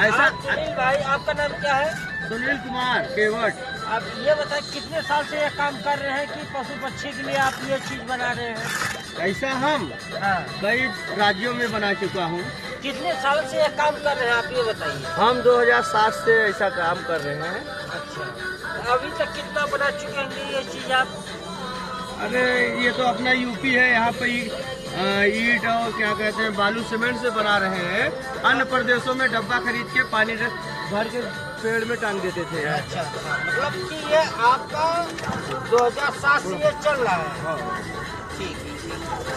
ऐसा। सुनील भाई, आपका नाम क्या है? सुनील कुमार केवट। आप ये बताएं, कितने साल से ये काम कर रहे हैं कि पशु पक्षी के लिए आप ये चीज बना रहे हैं? ऐसा हम हाँ। कई राज्यों में बना चुका हूँ। कितने साल से ये काम कर रहे हैं, आप ये बताइए। हम 2007 से ऐसा काम कर रहे हैं। अच्छा, अभी तक कितना बना चुके हैं ये चीज आप? अरे ये तो अपना यूपी है, यहाँ पे ईंट और क्या कहते हैं बालू सीमेंट से बना रहे हैं। अन्य प्रदेशों में डब्बा खरीद के पानी भर के पेड़ में टांग देते थे। अच्छा, मतलब कि ये आपका 2007 से ये चल रहा है। हाँ। ठीक है।